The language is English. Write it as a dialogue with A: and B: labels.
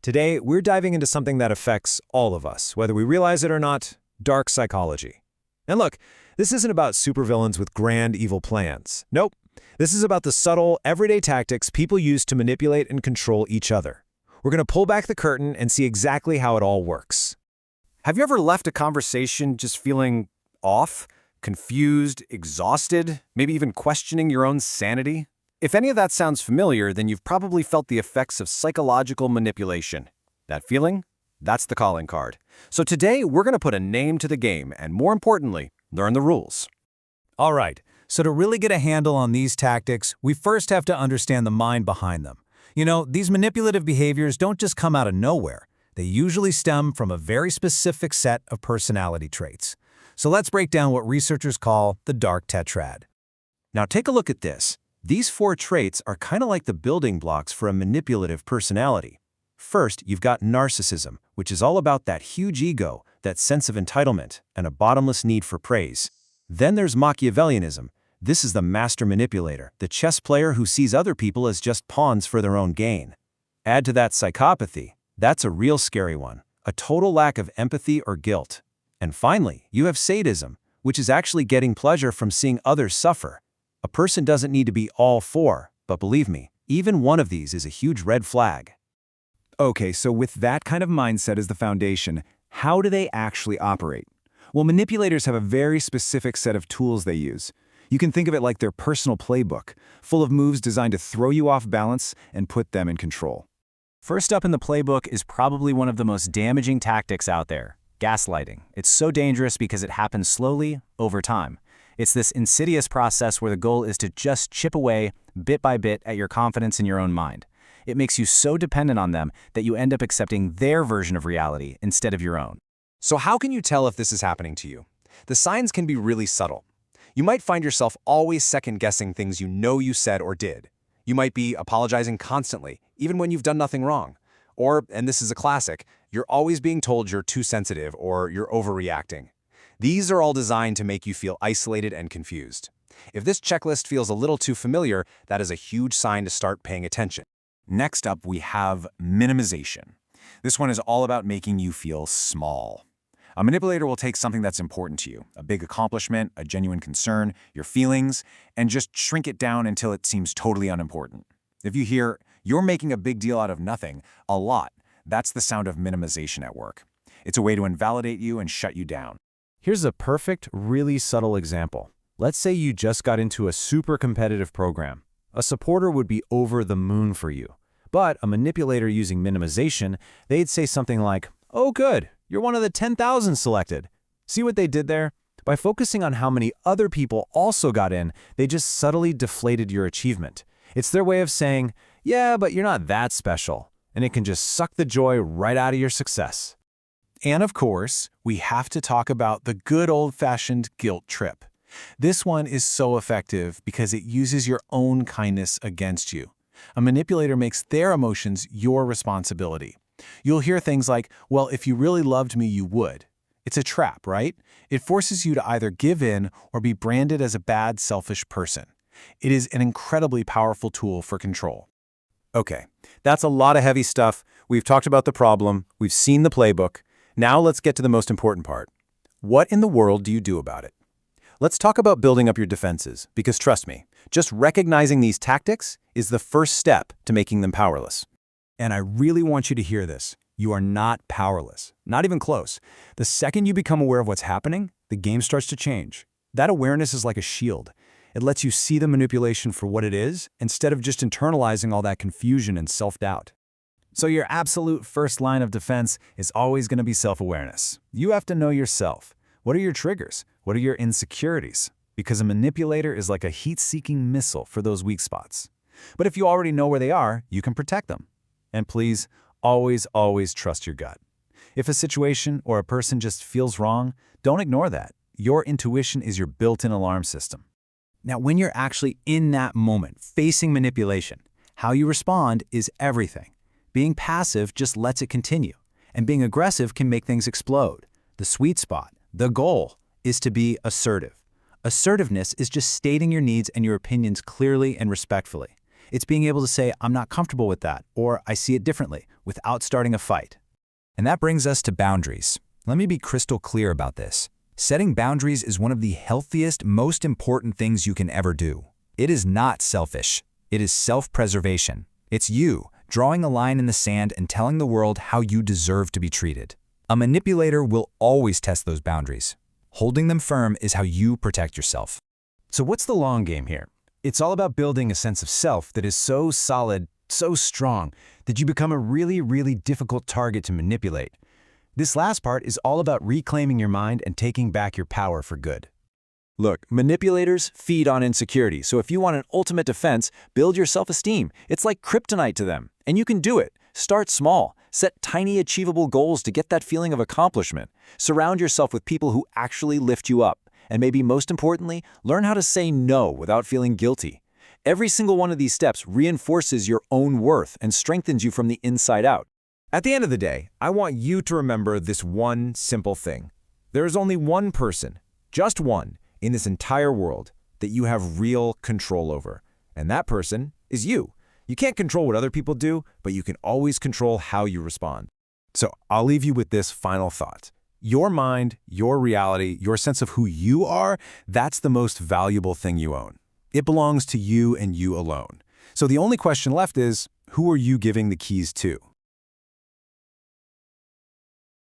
A: Today, we're diving into something that affects all of us, whether we realize it or not: dark psychology. And look, this isn't about supervillains with grand evil plans. Nope. This is about the subtle, everyday tactics people use to manipulate and control each other. We're going to pull back the curtain and see exactly how it all works. Have you ever left a conversation just feeling off, confused, exhausted, maybe even questioning your own sanity? If any of that sounds familiar, then you've probably felt the effects of psychological manipulation. That feeling? That's the calling card. So today, we're going to put a name to the game and, more importantly, learn the rules.
B: All right, so to really get a handle on these tactics, we first have to understand the mind behind them. You know, these manipulative behaviors don't just come out of nowhere. They usually stem from a very specific set of personality traits. So let's break down what researchers call the dark tetrad.
A: Now take a look at this. These 4 traits are kind of like the building blocks for a manipulative personality. First, you've got narcissism, which is all about that huge ego, that sense of entitlement, and a bottomless need for praise. Then there's Machiavellianism. This is the master manipulator, the chess player who sees other people as just pawns for their own gain. Add to that psychopathy. That's a real scary one, a total lack of empathy or guilt. And finally, you have sadism, which is actually getting pleasure from seeing others suffer. A person doesn't need to be all 4, but believe me, even one of these is a huge red flag.
C: Okay, so with that kind of mindset as the foundation, how do they actually operate? Well, manipulators have a very specific set of tools they use. You can think of it like their personal playbook, full of moves designed to throw you off balance and put them in control.
B: First up in the playbook is probably one of the most damaging tactics out there: gaslighting. It's so dangerous because it happens slowly, over time. It's this insidious process where the goal is to just chip away, bit by bit, at your confidence in your own mind. It makes you so dependent on them that you end up accepting their version of reality instead of your own.
D: So how can you tell if this is happening to you? The signs can be really subtle. You might find yourself always second-guessing things you know you said or did. You might be apologizing constantly, even when you've done nothing wrong. Or, and this is a classic, you're always being told you're too sensitive or you're overreacting. These are all designed to make you feel isolated and confused. If this checklist feels a little too familiar, that is a huge sign to start paying attention.
E: Next up, we have minimization. This one is all about making you feel small. A manipulator will take something that's important to you, a big accomplishment, a genuine concern, your feelings, and just shrink it down until it seems totally unimportant. If you hear, "You're making a big deal out of nothing," a lot, that's the sound of minimization at work. It's a way to invalidate you and shut you down.
A: Here's a perfect, really subtle example. Let's say you just got into a super competitive program. A supporter would be over the moon for you. But a manipulator using minimization, they'd say something like, "Oh good, you're one of the 10,000 selected." See what they did there? By focusing on how many other people also got in, they just subtly deflated your achievement. It's their way of saying, "Yeah, but you're not that special." And it can just suck the joy right out of your success.
E: And of course, we have to talk about the good old-fashioned guilt trip. This one is so effective because it uses your own kindness against you. A manipulator makes their emotions your responsibility. You'll hear things like, "Well, if you really loved me, you would." It's a trap, right? It forces you to either give in or be branded as a bad, selfish person. It is an incredibly powerful tool for control.
A: Okay, that's a lot of heavy stuff. We've talked about the problem. We've seen the playbook. Now let's get to the most important part. What in the world do you do about it? Let's talk about building up your defenses, because trust me, just recognizing these tactics is the first step to making them powerless.
C: And I really want you to hear this. You are not powerless, not even close. The second you become aware of what's happening, the game starts to change. That awareness is like a shield. It lets you see the manipulation for what it is, instead of just internalizing all that confusion and self-doubt. So your absolute first line of defense is always going to be self-awareness. You have to know yourself. What are your triggers? What are your insecurities? Because a manipulator is like a heat-seeking missile for those weak spots. But if you already know where they are, you can protect them. And please, always, always trust your gut. If a situation or a person just feels wrong, don't ignore that. Your intuition is your built-in alarm system. Now, when you're actually in that moment, facing manipulation, how you respond is everything. Being passive just lets it continue, and being aggressive can make things explode. The sweet spot, the goal, is to be assertive. Assertiveness is just stating your needs and your opinions clearly and respectfully.
B: It's being able to say, I'm not comfortable with that, or I see it differently, without starting a fight.
C: And that brings us to boundaries. Let me be crystal clear about this. Setting boundaries is one of the healthiest, most important things you can ever do. It is not selfish. It is self-preservation. It's you drawing a line in the sand and telling the world how you deserve to be treated. A manipulator will always test those boundaries. Holding them firm is how you protect yourself.
B: So what's the long game here? It's all about building a sense of self that is so solid, so strong, that you become a really, really difficult target to manipulate. This last part is all about reclaiming your mind and taking back your power for good. Look, manipulators feed on insecurity, so if you want an ultimate defense, build your self-esteem. It's like kryptonite to them, and you can do it. Start small. Set tiny, achievable goals to get that feeling of accomplishment. Surround yourself with people who actually lift you up. And maybe most importantly, learn how to say no without feeling guilty. Every single one of these steps reinforces your own worth and strengthens you from the inside out.
A: At the end of the day, I want you to remember this one simple thing. There is only one person, just one, in this entire world that you have real control over. And that person is you. You can't control what other people do, but you can always control how you respond.
E: So I'll leave you with this final thought. Your mind, your reality, your sense of who you are, that's the most valuable thing you own. It belongs to you and you alone. So the only question left is, who are you giving the keys to?